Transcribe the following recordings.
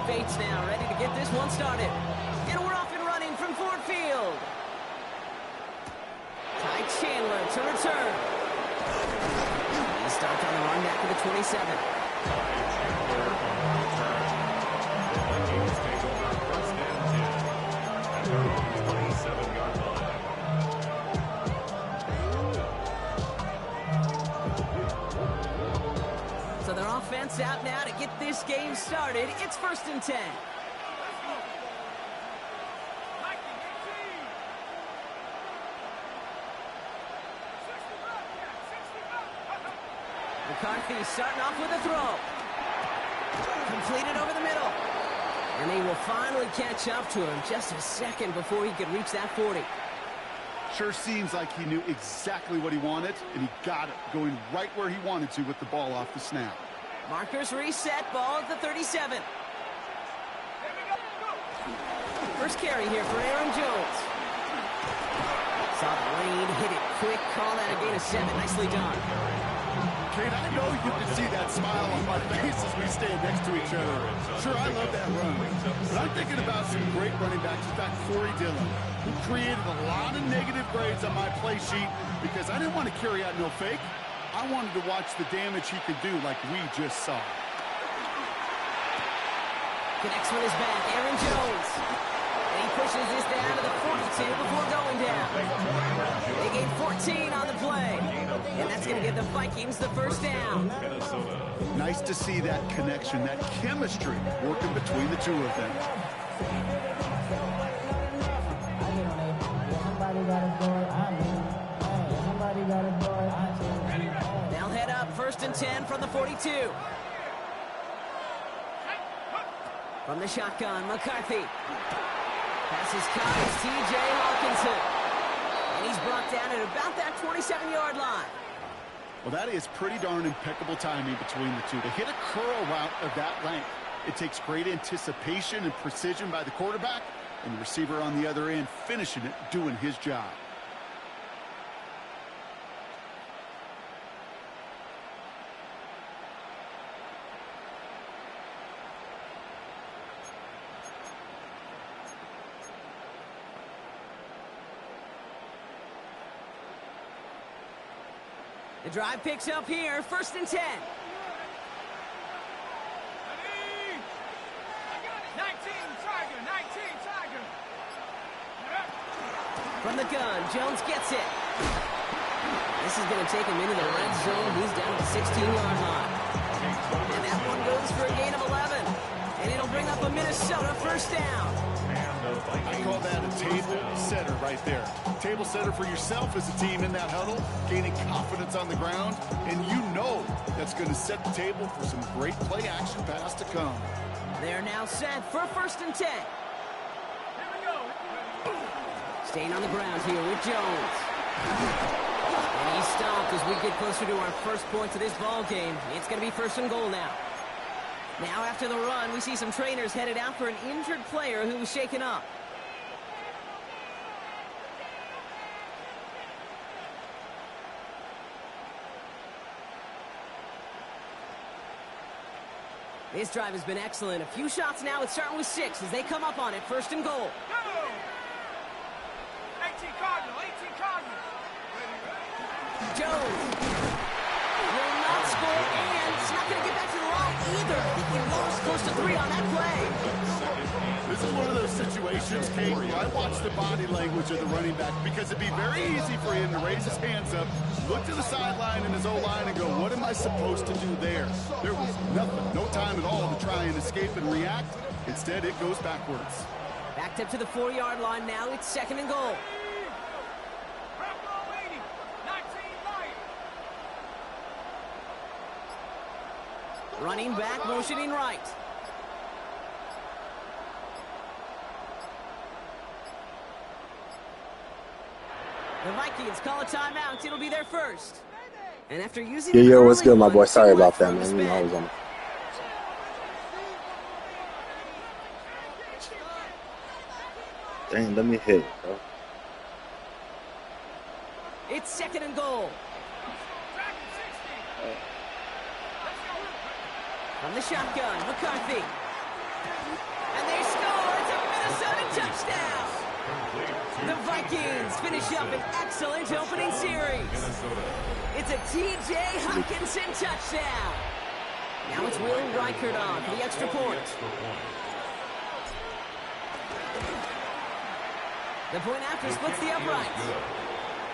fates now, ready to get this one started. And we're off and running from Ford Field. Ty Chandler to return. He starts on the run back to the 27. So their offense out now to get this game started. It's 1st and 10. McCarthy starting off with a throw. Completed over the middle. And they will finally catch up to him just a second before he could reach that 40. Sure seems like he knew exactly what he wanted, and he got it, going right where he wanted to with the ball off the snap. Markers reset, ball at the 37. First carry here for Aaron Jones. Saw the lane, hit it quick, call that a gain of 7. Nicely done. Kate, I know you can see that smile on my face as we stand next to each other. Sure, I love that run. But I'm thinking about some great running backs. In fact, Corey Dillon, who created a lot of negative grades on my play sheet because I didn't want to carry out no fake. I wanted to watch the damage he could do like we just saw. Connects with his back, Aaron Jones. And he pushes this down to the 42 before going down. They gain 14 on the play. And that's going to give the Vikings the first down. Nice to see that connection, that chemistry working between the two of them. They'll head up 1st and 10 from the 42. From the shotgun, McCarthy. Passes caught as T.J. Hawkinson. And he's brought down at about that 27-yard line. Well, that is pretty darn impeccable timing between the two. To hit a curl route of that length, it takes great anticipation and precision by the quarterback, and the receiver on the other end finishing it, doing his job. The drive picks up here, 1st and 10. 19, Tiger, 19, Tiger. From the gun, Jones gets it. This is going to take him into the red zone. He's down at the 16-yard line. And that one goes for a gain of 11. And it'll bring up a Minnesota first down. I call that a table setter right there. Table setter for yourself as a team in that huddle, gaining confidence on the ground, and you know that's going to set the table for some great play action pass to come. They're now set for 1st and 10. Staying on the ground here with Jones. And he's stopped as we get closer to our first points of this ball game. It's going to be 1st and goal now. Now after the run, we see some trainers headed out for an injured player who was shaken up. This drive has been excellent. A few shots now. It's starting with 6 as they come up on it. 1st and goal. 18 Cardinal, 18 Cardinal. Jones will not score, and it's not going to get back to the line either. I think he lost close to 3 on that play. This is one of those situations, Kate, where I watch the body language of the running back because it'd be very easy for him to raise his hands up, look to the sideline in his O-line and go, what am I supposed to do there? There was nothing, no time at all to try and escape and react. Instead, it goes backwards. Backed up to the 4-yard line now. It's 2nd and goal. Running back, motioning right. The Vikings call a timeout. It'll be their first. And after using yo, what's good, my boy? Sorry about that, man. You know, I was on. Dang, let me hit, bro. It's 2nd and goal. From the shotgun, McCarthy. And they score. It's a Minnesota touchdown. The Vikings finish up an excellent opening series. It's a T.J. Hockenson touchdown. Now it's Will Reichert on for the extra point. The point after splits the uprights.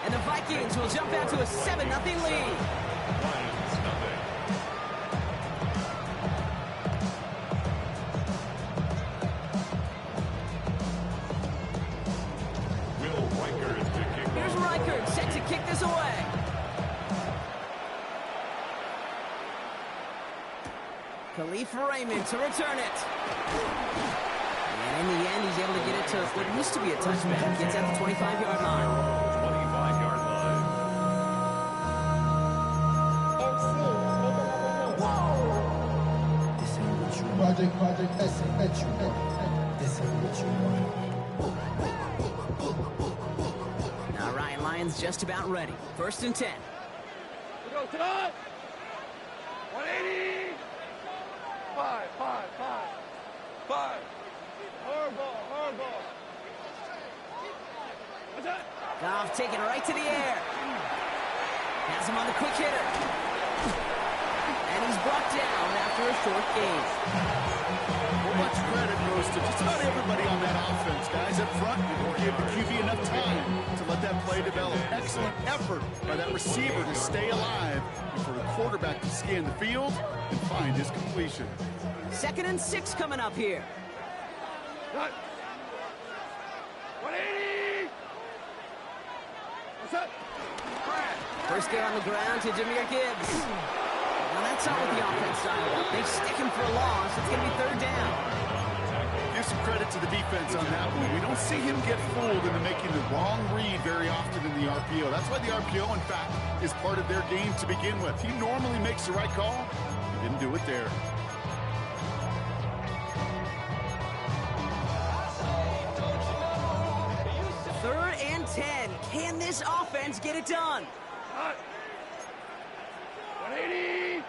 And the Vikings will jump out to a 7-0 lead. Here's Reichert set to kick this away. Khalif Raymond to return it. And in the end, he's able to get it to what used to be a touchback. Gets at the 25-yard line. 25-yard line. This ain't what you want. Project, this ain't what you want. This ain't what you want. All right, Lions just about ready. 1st and 10. We go, Todd. 180. 5. Hard ball. What's that? Goff taking it right to the air. Has him on the quick hitter. And he's brought down after a short gain. Well, much credit goes to just about everybody on that offense. Guys up front will give the QB enough time to let that play develop. Excellent effort by that receiver to stay alive and for the quarterback to scan the field and find his completion. 2nd and 6 coming up here. 180. What's up? First game on the ground to Jahmyr Gibbs. Well, that's not what the offense style. They stick him for a loss. It's going to be 3rd down. Give some credit to the defense on that one. We don't see him get fooled into making the wrong read very often in the RPO. That's why the RPO, in fact, is part of their game to begin with. He normally makes the right call. He didn't do it there. Third and 10. Can this offense get it done? 180.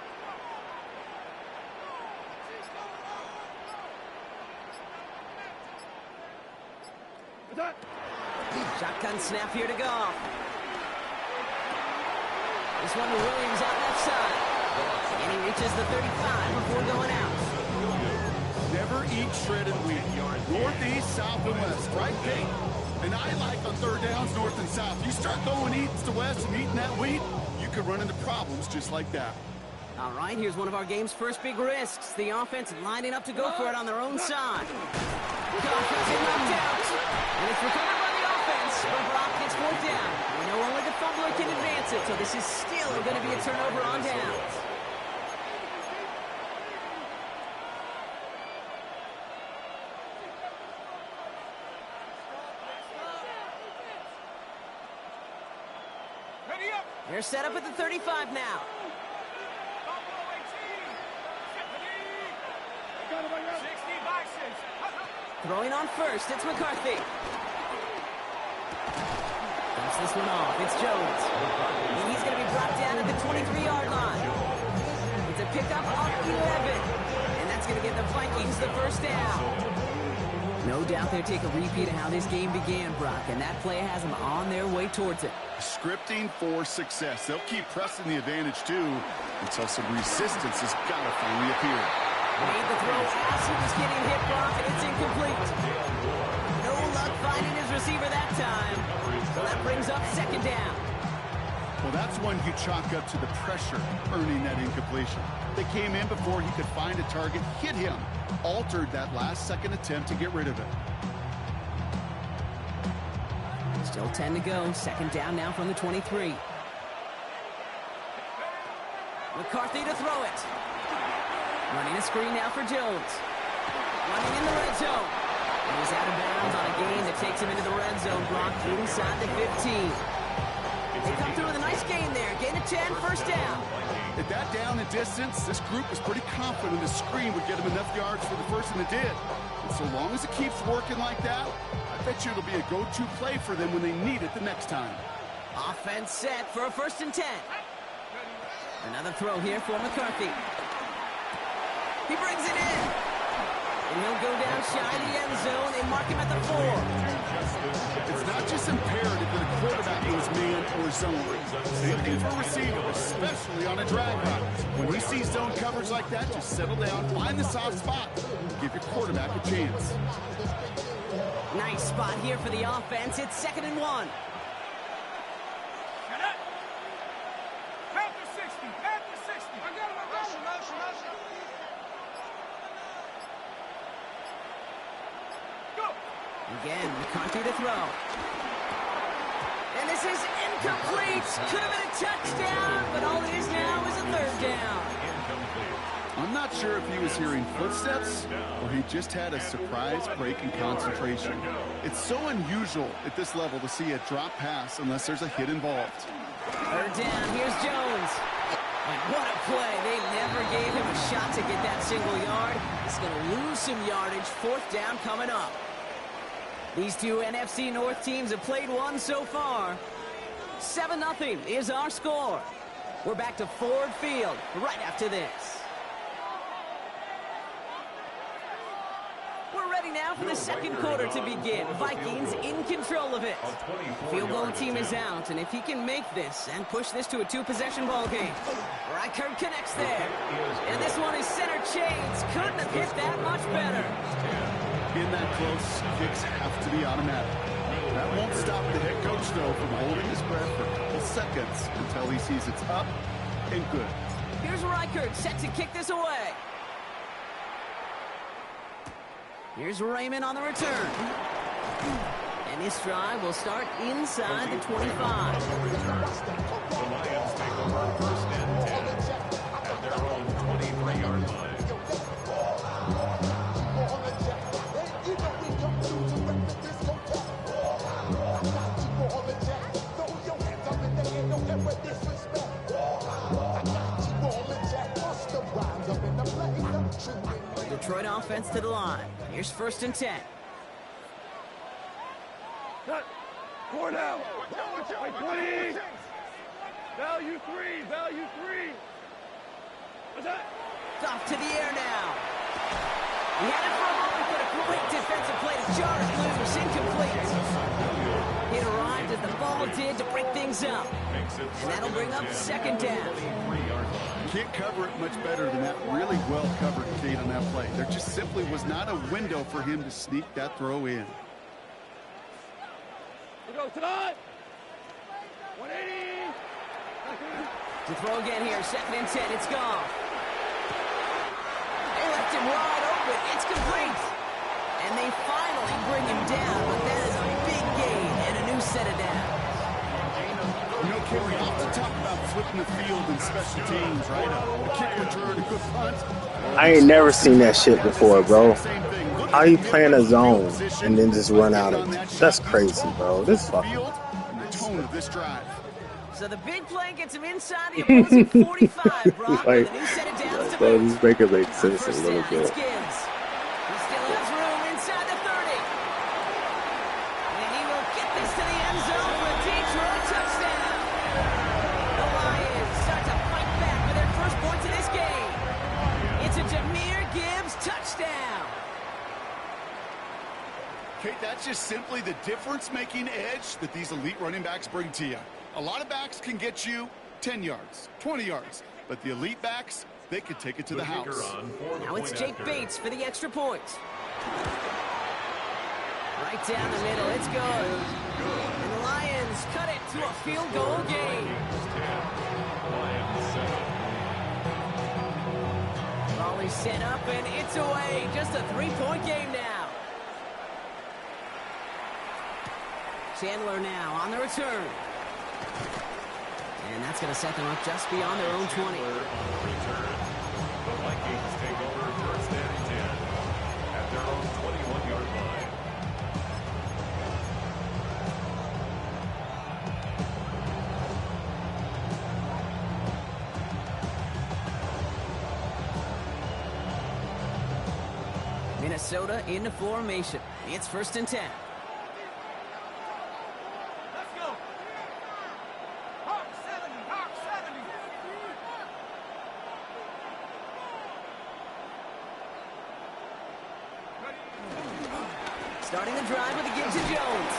What's that? Shotgun snap here to go. This one to Williams out left side. And he reaches the 35 before going out. Never eat shredded wheat. Northeast, south, and west, right, Kate? And I like on 3rd downs, north and south. You start going east to west and eating that wheat, you could run into problems just like that. All right, here's one of our game's first big risks. The offense lining up to go for it on their own side. Goff has it knocked out. And it's recovered by the offense, but Brock gets 4th down. We know only the fumbler can advance it, so this is still going to be a turnover on downs. Ready up. They're set up at the 35 now. Buffalo 18. 60 Bisons. Throwing on first, it's McCarthy. Dumps this one off, it's Jones. And he's going to be brought down at the 23-yard line. It's a pickup of 11. And that's going to get the Vikings the 1st down. No doubt they'll take a repeat of how this game began, Brock, and that play has them on their way towards it. Scripting for success. They'll keep pressing the advantage, too, until some resistance has got to finally appear. Made the throw as he was getting hit, Brock, and it's incomplete. No luck finding his receiver that time. So that brings up 2nd down. Well, that's one you chalk up to the pressure earning that incompletion. They came in before he could find a target, hit him, altered that last-second attempt to get rid of it. Still 10 to go. 2nd down now from the 23. McCarthy to throw it. Running a screen now for Jones. Running in the red zone. And he's out of bounds on a gain that takes him into the red zone. Brock inside the 15. They come through with a nice gain there. Gain of 10, 1st down. At that down and distance, this group was pretty confident the screen would get him enough yards for the first, and it did. And so long as it keeps working like that, I bet you it'll be a go-to play for them when they need it the next time. Offense set for a 1st and 10. Another throw here for McCarthy. He brings it in. And he'll go down shy of the end zone. They mark him at the 4. It's not just imperative that a quarterback goes man or zone. Same thing for a receiver, especially on a drag route. When he sees zone coverage like that, just settle down, find the soft spot, give your quarterback a chance. Nice spot here for the offense. It's 2nd and 1. Panther 60. Panther 60. I got him. Motion. Go. Again, McCarthy to throw. And this is incomplete. Could have been a touchdown, but all it is now is a 3rd down. I'm not sure if he was hearing footsteps or he just had a surprise break in concentration. It's so unusual at this level to see a drop pass unless there's a hit involved. 3rd down. Here's Jones. And what a play. They never gave him a shot to get that single yard. He's going to lose some yardage. 4th down coming up. These two NFC North teams have played one so far. 7-0 is our score. We're back to Ford Field right after this. We're ready now for the 2nd quarter to begin. Vikings in control of it. Field goal team is out, and if he can make this and push this to a 2-possession ball game, Reichert connects there. And this one is center chains. Couldn't have hit that much better. In that close, kicks have to be automatic. That won't stop the head coach, though, from holding his breath for a couple seconds until he sees it's up and good. Here's Reichert set to kick this away. Here's Raymond on the return. And this drive will start inside the 25. The Lions take over 1st and 10 at their own 23-yard line. Detroit offense to the line. Here's 1st and 10. Cut. 4 now. By 20. Value 3. Value 3. What's that? It's off to the air now. He had it for a moment, but a great defensive play to jar it loose. Incomplete. It arrived as the ball did to break things up. And that'll bring up 2nd down. Can't cover it much better than that really well-covered Kate on that play. There just simply was not a window for him to sneak that throw in. We go tonight. 180. To throw again here, 2nd and 10. It's gone. They left him wide open. It's complete. And they finally bring him down, but that is a big gain and a new set of downs. You know, Kim, we often talk about flipping the field in special teams, right? A kick return, a good punt. I ain't never seen that shit before, bro. How you playing a zone and then just run out of it? That's crazy, bro. This fucking. The tone of this drive. So the big play gets him inside the opposing 45, Brock, Like, with a new set of downs to bro, boot. this breaker makes sense a First little down, bit. it's Gibbs. He still has room inside the 30. And he will get this to the end zone for a Detroit touchdown. The Lions start to fight back for their first points of this game. It's a Jahmyr Gibbs touchdown. Kate, that's just simply the difference-making edge that these elite running backs bring to you. A lot of backs can get you 10 yards, 20 yards, but the elite backs, they could take it to the house. Now it's Jake Bates for the extra point. Right down the middle, it's good. And the Lions cut it to a field goal game. Volley set up and it's away. Just a 3-point game now. Chandler now on the return. And that's going to set them up just beyond their own 20. The Vikings take over 1st and 10 at their own 21-yard line. Minnesota into formation. It's 1st and 10. Let's go. Hawk 70. Hawk 70. Starting the drive with a give to Jones.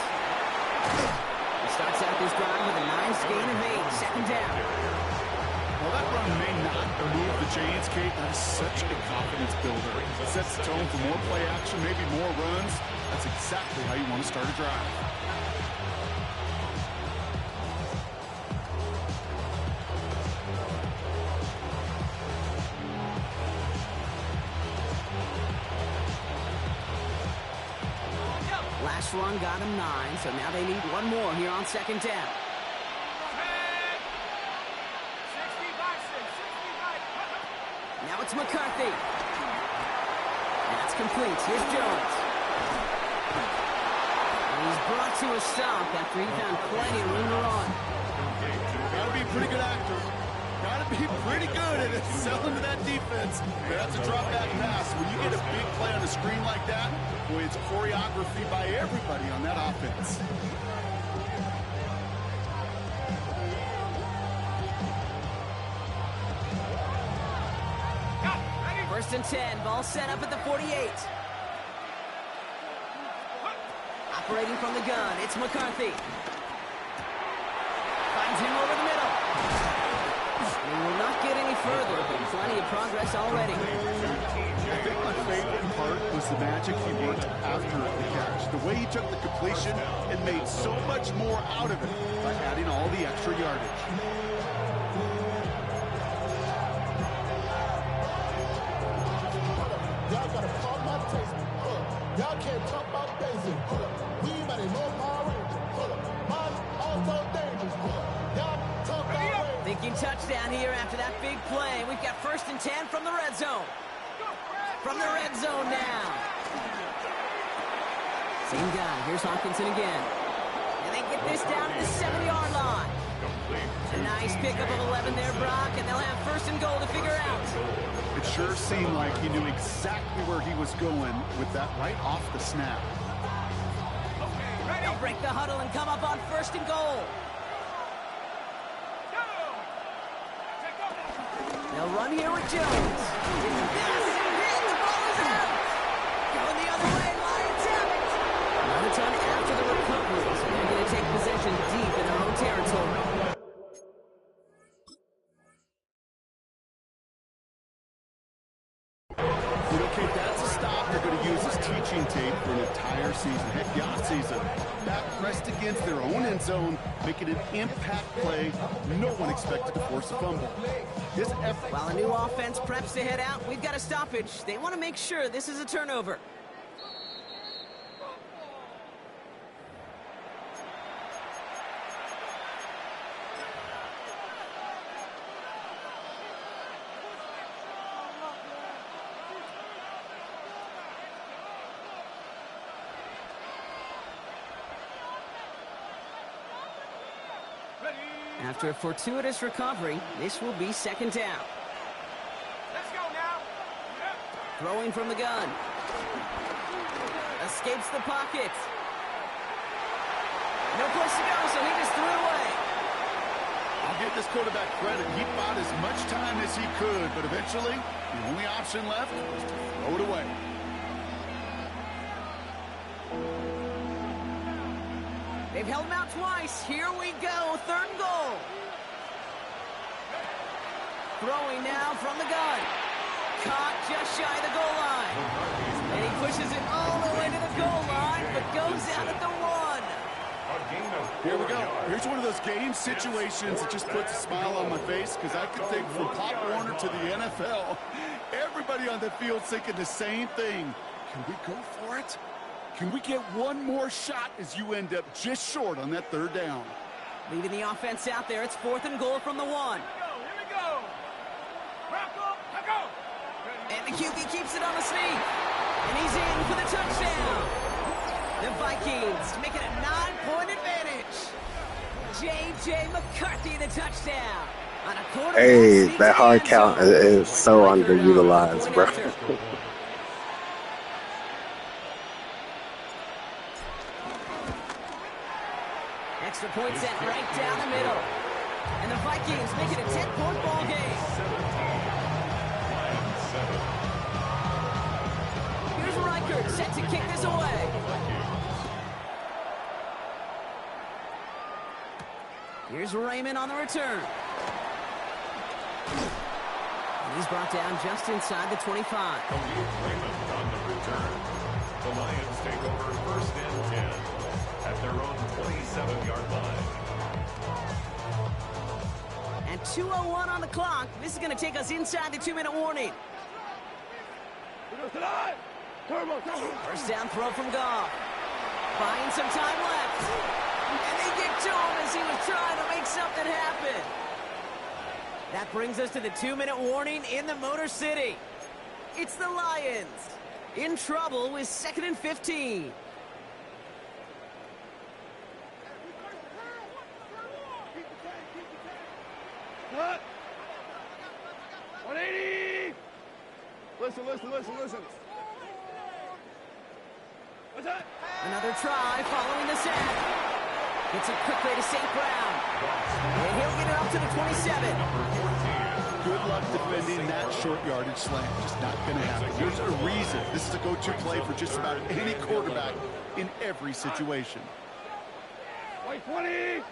He starts out this drive with a nice gain of 8. Second down. Well, that run may not move the chains, Kate. That is such a confidence builder. It sets the tone for more play action, maybe more runs. That's exactly how you want to start a drive. Last run got him 9, so now they need one more here on second down. Now it's McCarthy. And that's complete. Here's Jones. And he's brought to a stop after he found plenty of room to run. Gotta be a pretty good actor. Gotta be pretty good at selling to that defense. But that's a drop back pass. When you get a big play on a screen like that, boy, it's choreography by everybody on that offense. First and 10, ball set up at the 48. Operating from the gun, it's McCarthy. Finds him over the middle. He will not get any further, but plenty of progress already. I think my favorite part was the magic he worked after the catch. The way he took the completion and made so much more out of it by adding all the extra yardage. Y'all gotta call my taste. Y'all can't talk about basic. We might as well Power Ranger. Mine also dangerous. Y'all talk about race. Thinking touchdown here after that big play. We've got first and 10 from the red zone. From the red zone now. Same guy. Here's Hawkinson again. And they get this down to the 7-yard line. A nice pickup of 11 there, Brock, and they'll have first and goal to figure out. It sure seemed like he knew exactly where he was going with that right off the snap. They'll break the huddle and come up on first and goal. They'll run here with Jones. The ball is out. Going the other way, Lions have it. Not a ton after the recovery, so they're going to take possession deep in their own territory. Okay, that's a stop they're going to use as teaching tape for an entire season. Heck, the offseason. Back pressed against their own end zone, making an impact play. No one expected to force a fumble. This effort. While a new offense preps to head out, we've got a stoppage. They want to make sure this is a turnover. After a fortuitous recovery, this will be second down. Let's go now. Throwing from the gun. Escapes the pocket. No place to go, so he just threw it away. I'll give this quarterback credit. He bought as much time as he could, but eventually, the only option left was to throw it away. They've held him out twice. Here we go. Third and goal. Throwing now from the gun. Caught just shy of the goal line. And he pushes it all the way to the goal line, but goes out at the 1. Here we go. Here's one of those game situations that just puts a smile on my face, because I can think from Pop Warner to the NFL, everybody on the field thinking the same thing. Can we go for it? Can we get one more shot as you end up just short on that third down? Leaving the offense out there. It's 4th and goal from the 1. Here we go. Go. And the QB keeps it on the sneak. And he's in for the touchdown. The Vikings make it a 9-point advantage. J.J. McCarthy, the touchdown. On a quarter. Hey, that hard count is so underutilized, bro. Extra point set right down the middle. And the Vikings make it a 10-point ball game. Here's Reichert set to kick this away. Here's Raymond on the return. And he's brought down just inside the 25. Raymond on the return. The Lions take over 1st and 10 at their own 27-yard line. And 2:01 on the clock. This is going to take us inside the 2-minute warning. First down throw from Goff. Buying some time left. And they get to him as he was trying to make something happen. That brings us to the 2-minute warning in the Motor City. It's the Lions in trouble with 2nd and 15. Cut. 180. Listen. What's that? Another try following the sack. Gets it quickly to St. Brown. And he'll get it up to the 27. Good luck defending that short yardage slant. Just not going to happen. There's a reason. This is a go-to play for just about any quarterback in every situation. White 20.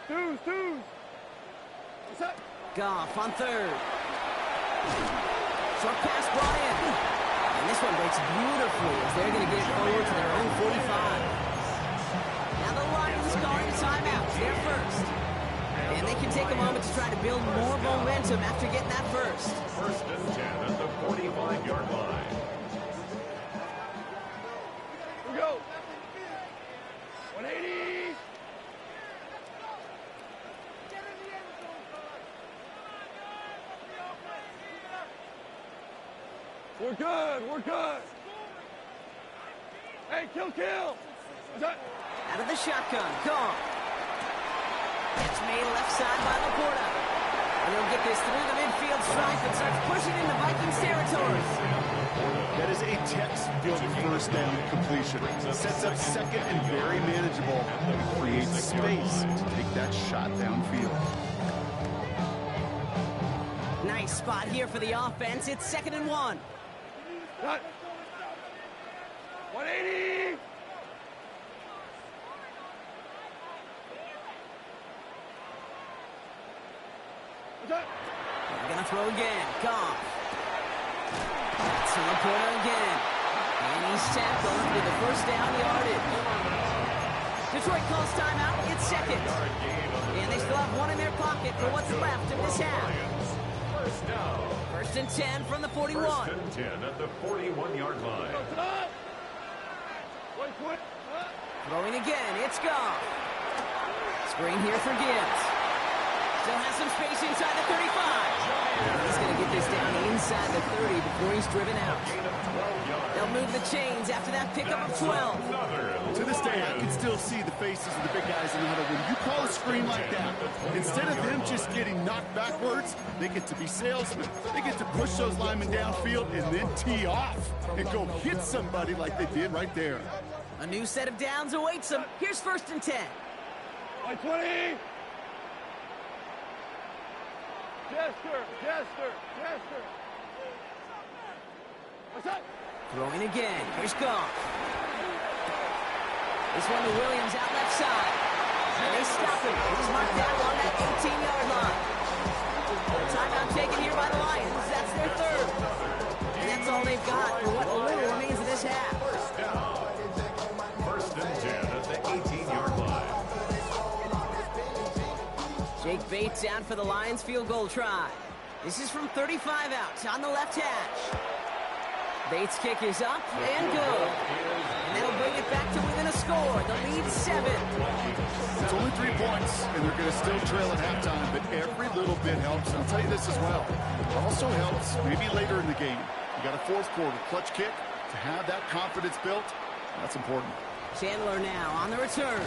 Two. What's that? Goff on 3rd. Short pass brought in. And this one breaks beautifully as they're going to get it forward to their own 45. Now the Lions calling a timeout. They're first. And they can take a moment to try to build more momentum after getting that first. 1st and 10 at the 45-yard line. Here we go. 180. We're good. Hey, kill. What's that? Out of the shotgun, Goff. It's made left side by Laporta. And he'll get this through the midfield stripe and starts pushing into Vikings territory. That is a textbook 1st down completion. Sets up 2nd and very manageable. Creates space to take that shot downfield. Nice spot here for the offense. It's 2nd and 1. Cut. 180. What's that? They're going to throw again. Goff. To Laporta again. And he's tackled to the 1st down yardage. Detroit calls timeout. It's 2nd. And they still have one in their pocket for what's left of this half. 1st and 10 from the 41. 1st and 10 at the 41-yard line. Throwing again. It's Goff. Screen here for Gibbs. Still has some space inside the 35. He's going to get this down inside the 30 before he's driven out. They'll move the chains after that pickup of 12. To this day, I can still see the faces of the big guys in the huddle. When you call a screen like that, instead of them just getting knocked backwards, they get to be salesmen. They get to push those linemen downfield and then tee off and go hit somebody like they did right there. A new set of downs awaits them. Here's 1st and 10. 120. Jester. What's that? Throwing again. Here's Goff. This one to Williams out left side. And they stop him. He's marked down on that 18-yard line. Timeout taken here by the Lions. That's their 3rd. And that's all they've got for what little remains of this half. 1st and 10 at the 18-yard line. Jake Bates out for the Lions field goal try. This is from 35 out on the left hash. Bates' kick is up and good. And that'll bring it back to within a score. The lead's 7. It's only 3 points, and they're going to still trail at halftime, but every little bit helps. And I'll tell you this as well. It also helps maybe later in the game. You got a 4th quarter clutch kick to have that confidence built. That's important. Chandler now on the return.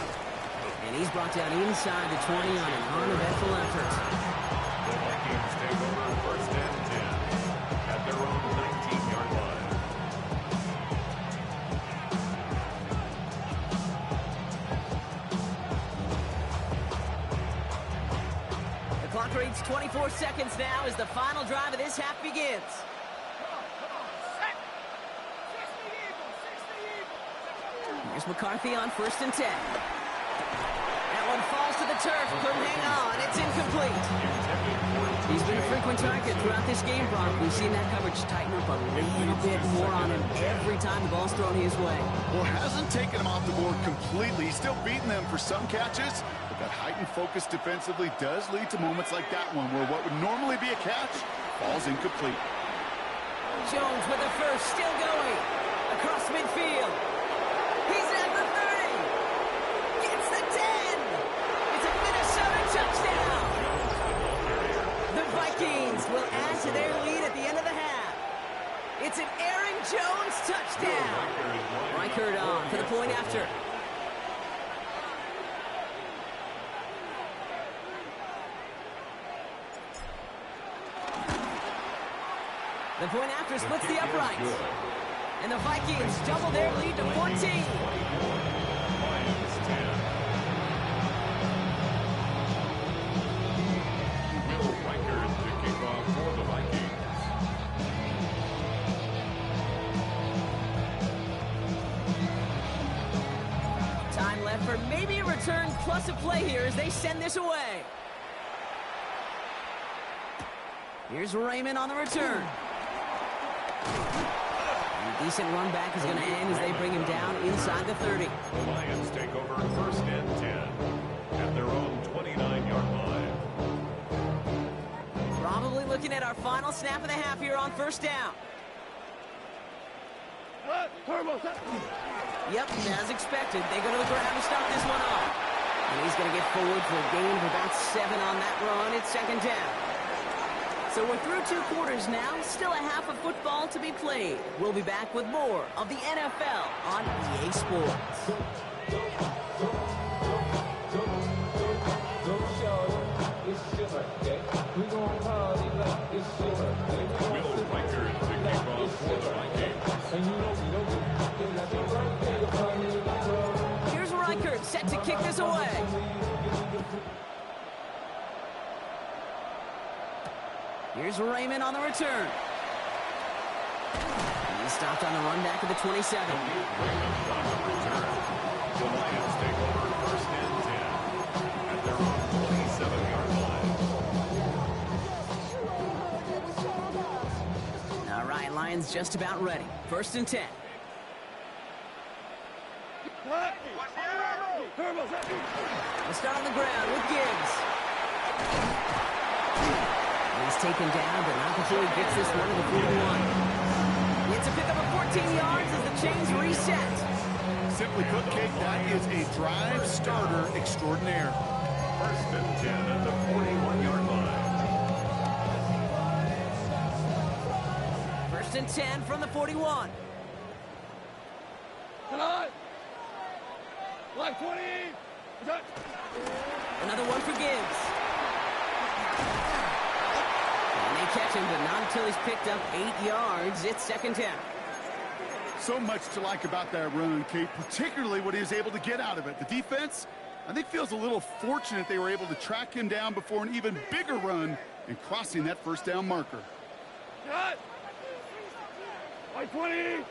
And he's brought down inside the 20 on an uneventful effort. The Vikings take over 1st and 10 at their own 19-yard line. The clock reads 24 seconds now as the final drive of this half begins. Here's McCarthy on 1st and 10. and falls to the turf. Couldn't hang on. It's incomplete. He's been a frequent target throughout this game, Brock. We've seen that coverage tighten up a little bit more on him every time the ball's thrown his way. Well, hasn't taken him off the board completely. He's still beating them for some catches, but that heightened focus defensively does lead to moments like that one where what would normally be a catch falls incomplete. Jones with the first, still going. Across midfield. He's at the 30. Gets the 10. It's a Minnesota touchdown. The Vikings will add to their lead at the end of the half. It's an Aaron Jones touchdown. Reichert on for the point after. The point after splits the uprights. And the Vikings double their lead to 14. Time left for maybe a return plus a play here as they send this away. Here's Raymond on the return. A decent run back is going to end as they bring him down inside the 30. The Lions take over first and 10 at their own 29-yard line. Probably looking at our final snap of the half here on first down. Yep, as expected, they go to the ground to start this one off. And he's going to get forward for a gain of about 7 on that run. It's second down. So we're through 2 quarters now, still a half of football to be played. We'll be back with more of the NFL on EA Sports. Here's Reichert set to kick this away. Here's Raymond on the return. He stopped on the run back of the 27. The Lions take over first and 10 at their own 27-yard line. All right, Lions just about ready. First and 10. We'll start on the ground with Gibbs. He's taken down, but not before he gets this one to the 41. It's a pickup of 14 yards as the chains reset. Simply put, Kate, that is a drive starter extraordinaire. First and 10 at the 41-yard line. First and 10 from the 41. Like 20. Another one for Gibbs. And they catch him, but not until he's picked up 8 yards. It's second down. So much to like about that run, Kate, particularly what he was able to get out of it. The defense, I think, feels a little fortunate they were able to track him down before an even bigger run and crossing that first down marker. Cut. Like 20.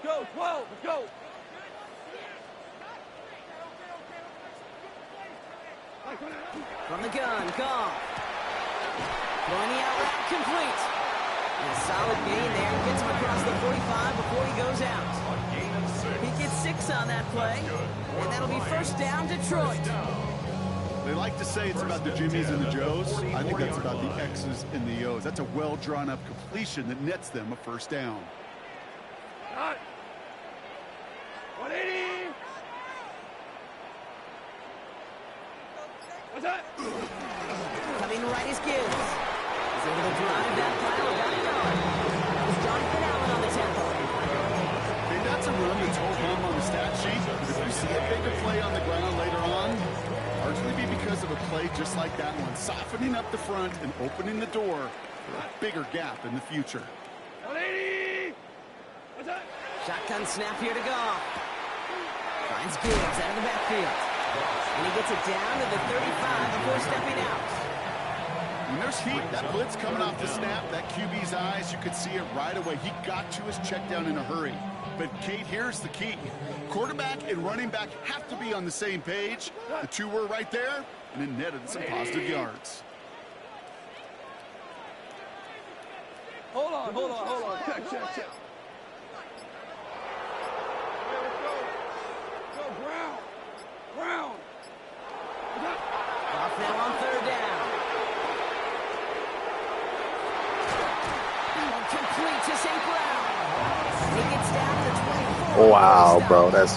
Go, 12, let's go. From the gun, Goff. Throwing the out route complete. And a solid gain there. Gets him across the 45 before he goes out. A gain of 6. He gets 6 on that play. And that'll be first down, Detroit. They like to say it's about the Jimmies and the Joes. I think that's about the X's and the O's. That's a well-drawn-up completion that nets them a first down. Cut. 180. What's that? Coming right is Gibbs. He's able to drive that pile about a yard. That was Jonathan Allen on the tackle. Okay, that's a run that's hold home on the stat sheet. But if you see a bigger play on the ground later on, largely be because of a play just like that one, softening up the front and opening the door for a bigger gap in the future. 180. What's that? Shotgun snap here to Goff. Finds Gibbs out of the backfield. And he gets it down to the 35 before stepping out. When there's heat, that blitz coming off the snap, that QB's eyes, you could see it right away. He got to his check down in a hurry. But, Kate, here's the key. Quarterback and running back have to be on the same page. The two were right there, and it netted some positive yards. Hold on. Check. Ground. Off now on third down. Complete to St. Brown. He gets down to 24. Wow, bro, that's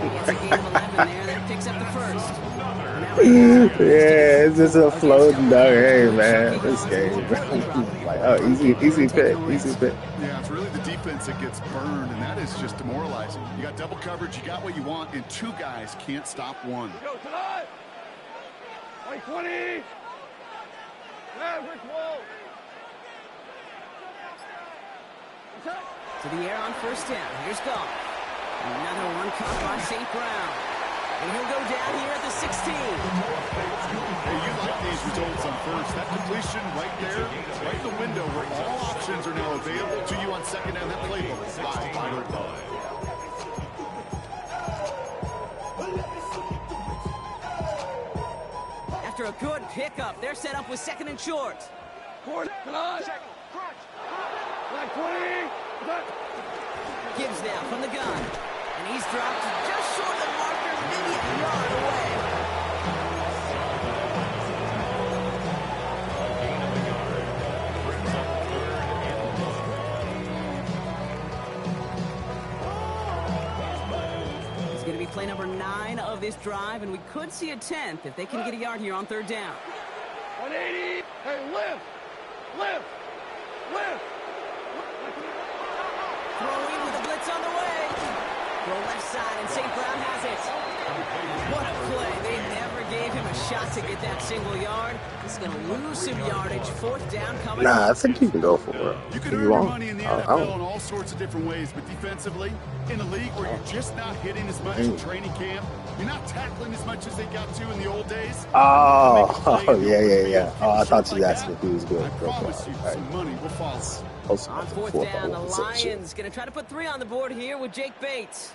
It's a game of 11 there that picks up the first. yeah, it's just a floating dog. Hey, man, this game, like, oh, easy pick. Yeah, it's really the defense that gets burned, and that is just demoralizing. You got double coverage, you got what you want, and two guys can't stop one. Go tonight. 20. Average wall. To the air on first down. Here's Goff. Another one caught by St. Brown. And he'll go down here at the 16. Hey, you like these results on first. That completion right there, right in the window where all options are now available to you on second down. That playbook is wide open. After a good pickup, they're set up with second and short. Tonight. Like 20. Gibbs now from the gun. And he's dropped just short of the marker, maybe a yard away. It's going to be play number 9 of this drive, and we could see a 10th if they can get a yard here on third down. 180. Hey, lift. Throwing with a blitz on the way. Throw left side, and St. Brown has it. What a play. They never gave him a shot to get that single yard. He's going to lose some yardage. Fourth down coming. Nah, I think you can go for it. You can If earn you your want. money in the I NFL don't. in all sorts of different ways, but defensively, in a league where you're just not hitting as much in training camp, you're not tackling as much as they got to in the old days. Oh, yeah. Oh, I thought you asked me if he was good. I promise you, some money will follow. On fourth down, the Lions going to try to put 3 on the board here with Jake Bates.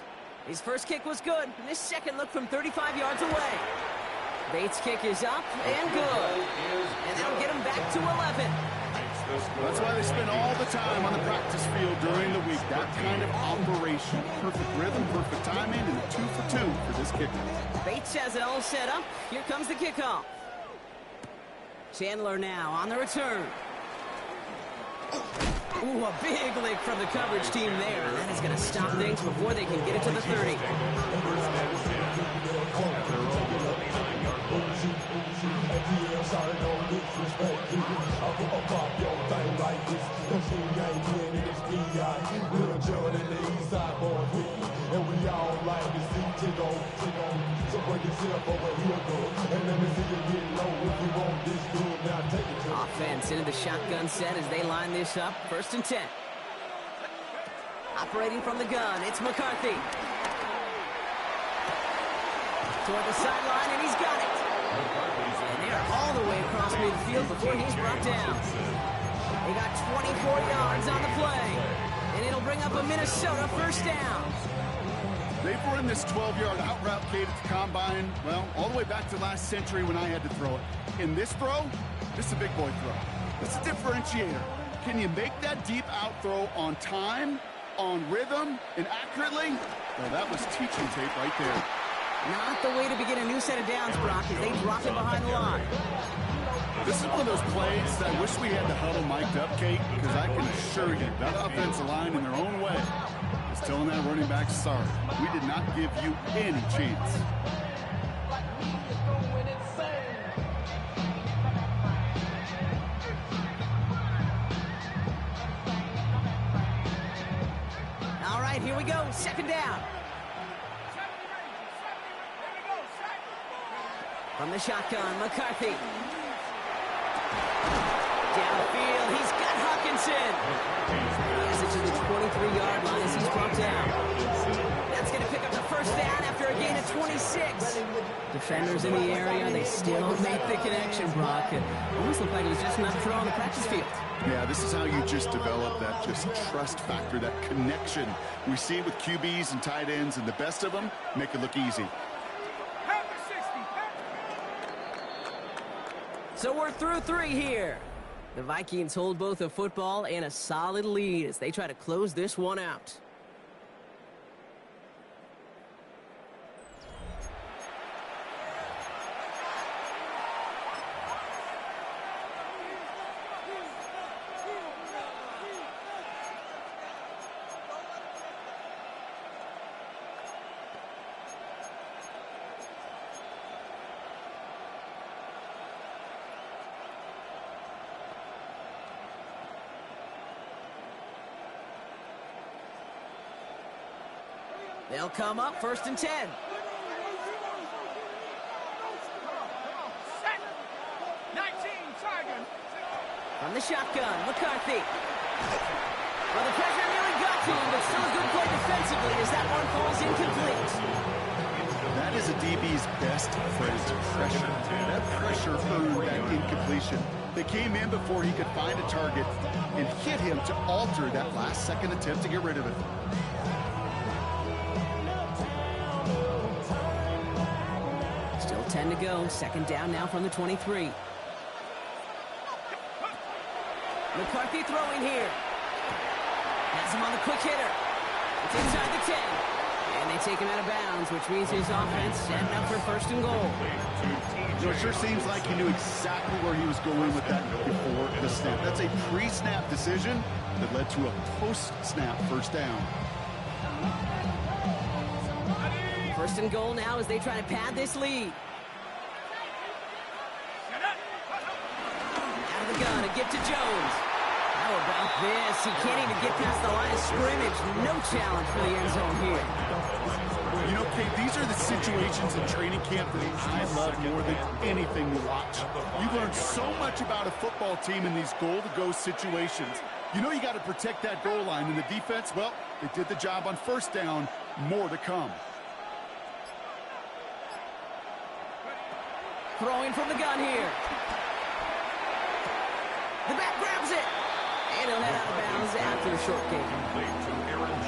His first kick was good, and his second look from 35 yards away. Bates' kick is up and good. And that'll get him back to 11. That's why they spend all the time on the practice field during the week. That kind of operation. Perfect rhythm, perfect timing, and a 2 for 2 for this kicker. Bates has it all set up. Here comes the kickoff. Chandler now on the return. Ooh, a big lick from the coverage team there. That is going to stop things before they can get it to the 30. Offense into the shotgun set as they line this up. First and 10. Operating from the gun, it's McCarthy. Toward the sideline, and he's got it. And they are all the way across midfield before he's brought down. They got 24 yards on the play. And it'll bring up a Minnesota first down. They've run this 12-yard out route, Kate, at the combine, well, all the way back to last century when I had to throw it. In this throw, this is a big boy throw. It's a differentiator. Can you make that deep out throw on time, on rhythm, and accurately? Well, that was teaching tape right there. Not the way to begin a new set of downs, Brock, as they drop it behind the line. This is one of those plays that I wish we had the huddle mic'd up, Kate, because I can assure you that offensive line in their own way is telling that running back, sorry, we did not give you any chance. All right, here we go. Second down. From the shotgun, McCarthy. Downfield, he's got Hawkinson. He has it to the 23-yard line as he's brought down. That's going to pick up the first down after a gain of 26. Defenders in the area, they still make the connection, Brock. It almost looked like it was just another throw on the practice field. Yeah, this is how you just develop that just trust factor, that connection. We see it with QBs and tight ends, and the best of them make it look easy. So we're through 3 here. The Vikings hold both a football and a solid lead as they try to close this one out. They'll come up 1st and 10. Set. 19, Tiger. From the shotgun, McCarthy. Well, the pressure nearly got to him, but still a good play defensively as that one falls incomplete. That is a DB's best phrase, pressure. That pressure earned that incompletion. They came in before he could find a target and hit him to alter that last-second attempt to get rid of it. Still 10 to go. 2nd down now from the 23. McCarthy throwing here. Has him on the quick hitter. It's inside the 10. And they take him out of bounds, which means his offense setting up for 1st and goal. So it sure seems like he knew exactly where he was going with that before the snap. That's a pre-snap decision that led to a post-snap 1st down. 1st and goal now as they try to pad this lead. Out of the gun, a gift to Jones. How about this? He can't even get past the line of scrimmage. No challenge for the end zone here. You know, Kate, these are the situations in training camp that I love more than anything to watch. You learn so much about a football team in these goal-to-go situations. You know you got to protect that goal line, and the defense, well, they did the job on 1st down. More to come. Throwing from the gun here. The back grabs it. And he'll head out of bounds after a short gain.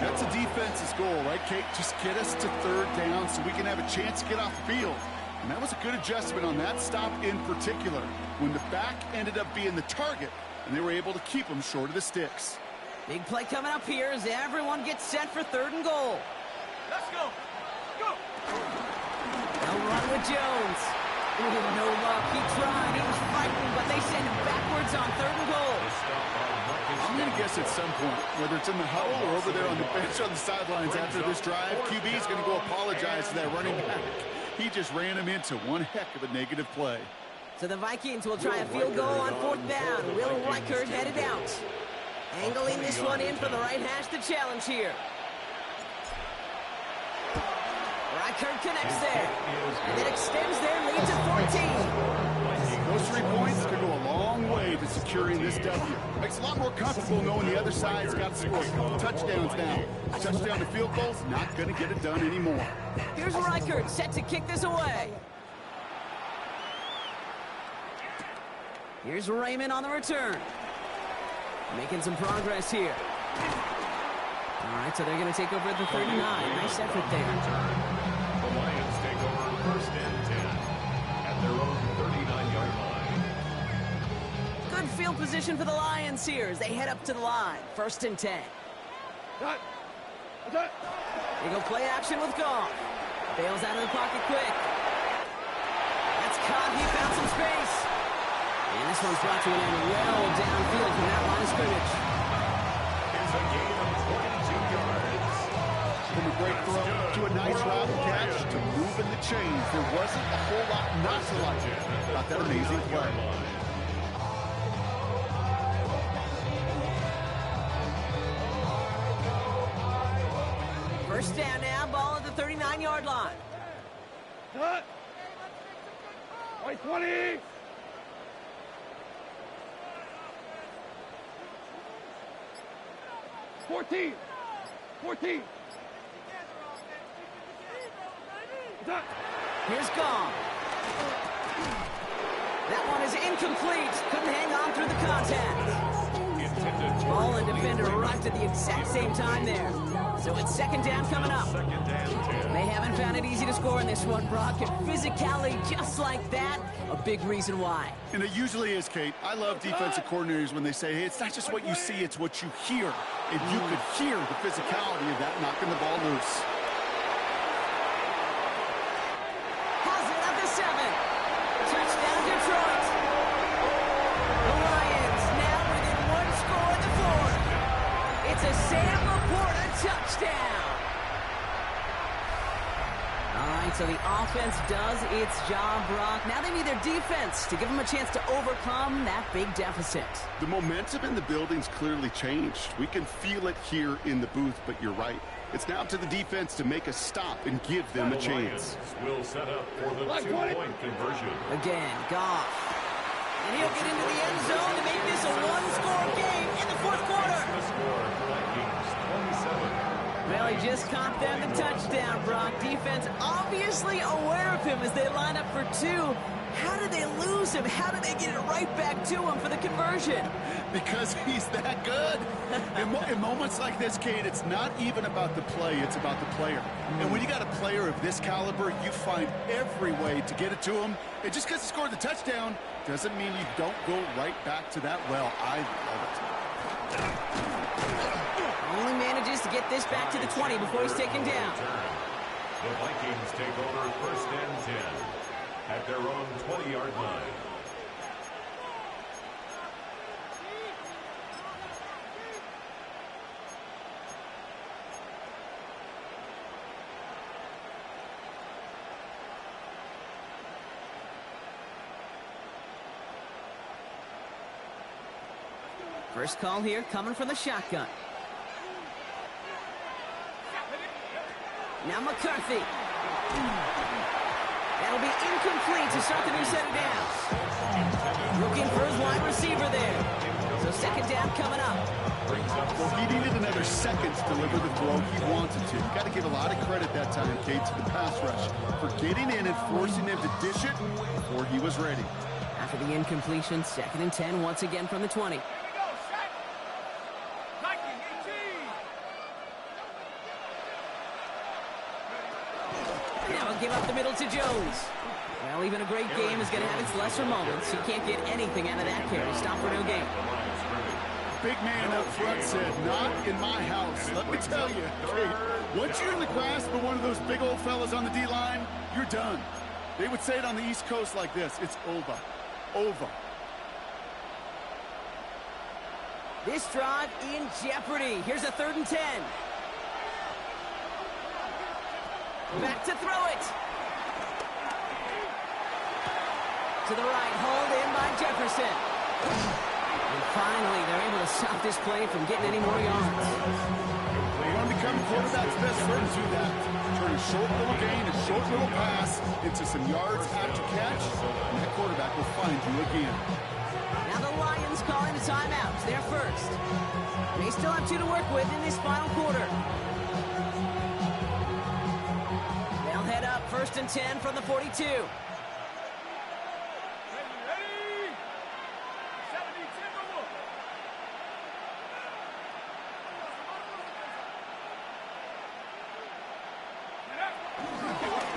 That's a defense's goal, right, Kate? Just get us to 3rd down so we can have a chance to get off the field. And that was a good adjustment on that stop in particular, when the back ended up being the target, and they were able to keep him short of the sticks. Big play coming up here as everyone gets set for 3rd and goal. Let's go. Go. They'll run with Jones. Ooh, no luck. He tried. He was fighting, but they send him backwards on 3rd and goal. I'm going to guess at some point, whether it's in the huddle or over there on the bench on the sidelines after this drive, QB's going to go apologize to that running back. He just ran him into one heck of a negative play. So the Vikings will try a field goal on 4th down. Will Reichert headed out. Angling this one in for the right hash to challenge here. Reichert connects there. And it extends their lead to 14. Those 3 points could go a long way to securing this W. Makes it a lot more comfortable knowing the other side's got to score a couple touchdowns now. Touchdown to field goal's not going to get it done anymore. Here's Reichert set to kick this away. Here's Raymond on the return. Making some progress here. All right, so they're going to take over at the 39. Nice effort there. The Lions take over 1st and 10 at their own 39-yard line. Good field position for the Lions here as they head up to the line. 1st and 10. They go play action with Goff. Bails out of the pocket quick. That's caught. He found some space. And this one's brought to an end well downfield from that line of scrimmage. It's a gain of 22 yards. From a great throw to a nice route catch to moving the chains. There wasn't a whole lot not to like about that amazing play. First down now, ball at the 39-yard line. Cut. 20. 14. Here's Gong. That one is incomplete. Couldn't hang on through the contact. Ball and defender arrived at the exact same time there. So it's second down coming up. They haven't found it easy to score in this one, Brock. And physicality just like that, a big reason why. And it usually is, Kate. I love defensive coordinators when they say, hey, it's not just what you see, it's what you hear. And you could hear the physicality of that knocking the ball loose. Has it at the 7. Touchdown, Detroit. The Lions now within one score at the 4. It's a Sam Laporta touchdown. All right, so the offense does its job, Brock. Now they need their defense to give them a chance to overcome that big deficit. The momentum in the building's clearly changed. We can feel it here in the booth, but you're right. It's now up to the defense to make a stop and give them a chance. Will set up for the 2-point conversion. Again, Goff. And he'll get into the end zone to make this a one-score game in the fourth quarter. The score, Vikings 27. Well, he just caught them the touchdown, Brock. Defense obviously aware of him as they line up for 2. How did they lose him? How did they get it right back to him for the conversion? Because he's that good. In moments like this, Kate, it's not even about the play, it's about the player. And when you got a player of this caliber, you find every way to get it to him. And just because he scored the touchdown doesn't mean you don't go right back to that well. I love it. Only manages to get this back to the 20 before he's taken down. The Vikings take over first and 10 at their own 20-yard line. First call here coming from the shotgun. Now McCarthy. That'll be incomplete to start the new set of downs. Looking for his wide receiver there. So second down coming up. Well, he needed another second to deliver the throw he wanted to. You got to give a lot of credit that time, Kate, to the pass rush for getting in and forcing him to dish it before he was ready. After the incompletion, second and 10 once again from the 20. Give up the middle to Jones. Well, even a great game is going to have its lesser moments. He can't get anything out of that carry. Stop for no gain. Big man up front said, not in my house. Let me tell you, Kate, once you're in the grasp of one of those big old fellas on the D-line, you're done. They would say it on the East Coast like this. It's over. Over. This drive in jeopardy. Here's a 3rd and 10. Back to throw it. To the right, hauled in by Jefferson. And finally, they're able to stop this play from getting any more yards. You want to become quarterback's best friend, do that. Turn a short little gain, a short little pass into some yards after catch, and that quarterback will find you again. Now the Lions calling a timeout. They're first. They still have 2 to work with in this final quarter. Head up, 1st and 10 from the 42. Ready. 70-10.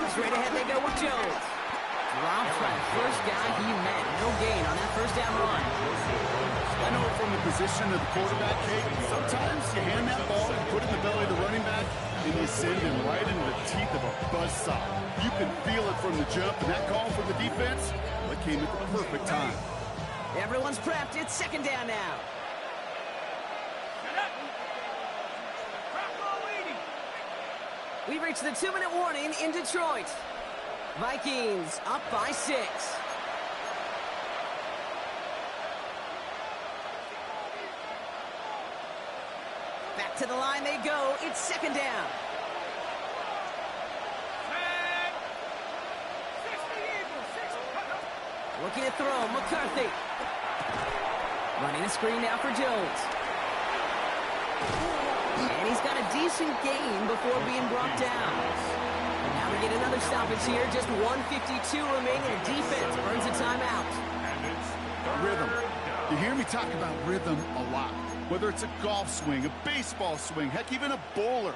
Straight ahead they go with Jones. Dropped by the first guy he met. No gain on that first down run. I know from the position of the quarterback, Kate, sometimes you hand that ball and put it in the belly of the running back, and you send him right into the teeth of a buzzsaw. You can feel it from the jump, and that call from the defense, well, it came at the perfect time. Everyone's prepped. It's second down now. We've reached the 2-minute warning in Detroit. Vikings up by 6. Back to the line they go. It's second down. Looking to throw, McCarthy. Running a screen now for Jones. And he's got a decent gain before being brought down. And now they get another stoppage here. Just 1:52 remaining. The defense burns a timeout. Rhythm. You hear me talk about rhythm a lot. Whether it's a golf swing, a baseball swing, heck, even a bowler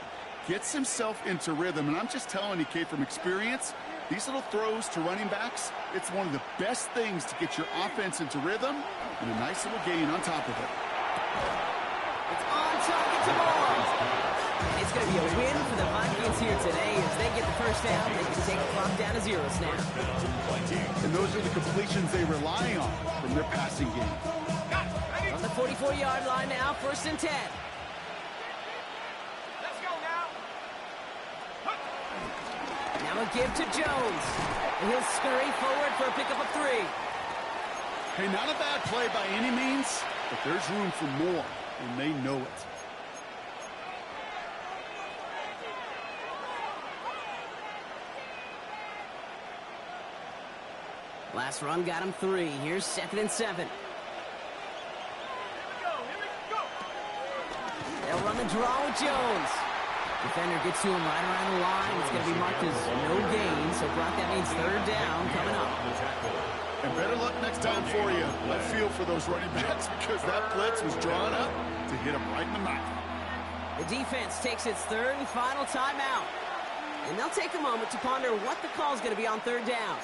gets himself into rhythm. And I'm just telling you, Kate, from experience, these little throws to running backs, it's one of the best things to get your offense into rhythm and a nice little gain on top of it. It's on target to Moore. And it's going to be a win for the Vikings here today. As they get the first down, they can take the clock down to 0 snap. And those are the completions they rely on from their passing game. On the 44-yard line now, 1st and 10. Let's go now. Now a give to Jones. And he'll scurry forward for a pickup of 3. Hey, not a bad play by any means, but there's room for more, and they know it. Last run got him 3. Here's 2nd and 7. They'll run the draw with Jones. Defender gets to him right around the line. It's going to be marked as no gain. So, Brock, that means 3rd down coming up. And better luck next time for you. I feel for those running backs because that blitz was drawn up to hit him right in the mouth. The defense takes its 3rd and final timeout. And they'll take a moment to ponder what the call is going to be on 3rd down.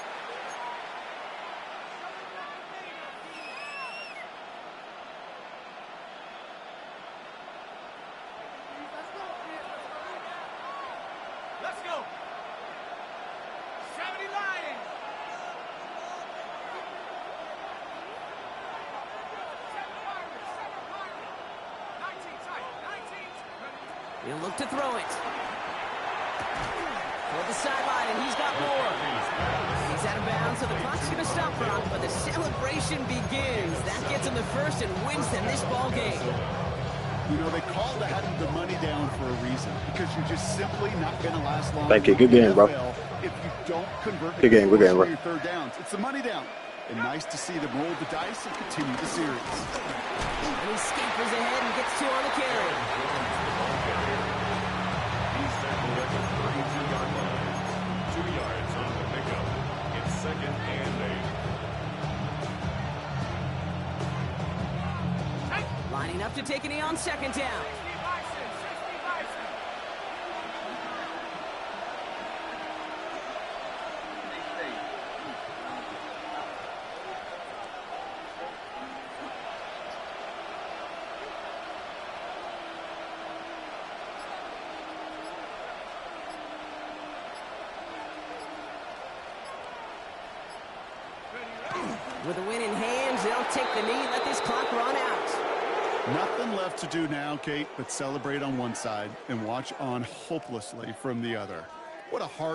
Let's go. 70 Lions. 19 tight. 19. He'll look to throw it. Toward the sideline, and he's got more. He's out of bounds, so the clock's going to stop, Brock, but the celebration begins. That gets him the first and wins them this ball game. You know, they call that the money down for a reason because you're just simply not going to last long. Thank you. Good game, bro. If you don't convert good game, bro. Your 3rd downs, it's the money down. And nice to see them roll the dice and continue the series. And he scampers ahead and gets 2 on the carry. He's tackled at the 32-yard line. 2 yards on the pickup. It's 2nd and 8. Lining up to take a knee on 2nd down. 60 Bison. 60 Bison. With a win in hand, they'll take the knee, let this clock run out. Nothing left to do now, Kate, but celebrate on one side and watch on hopelessly from the other. What a hard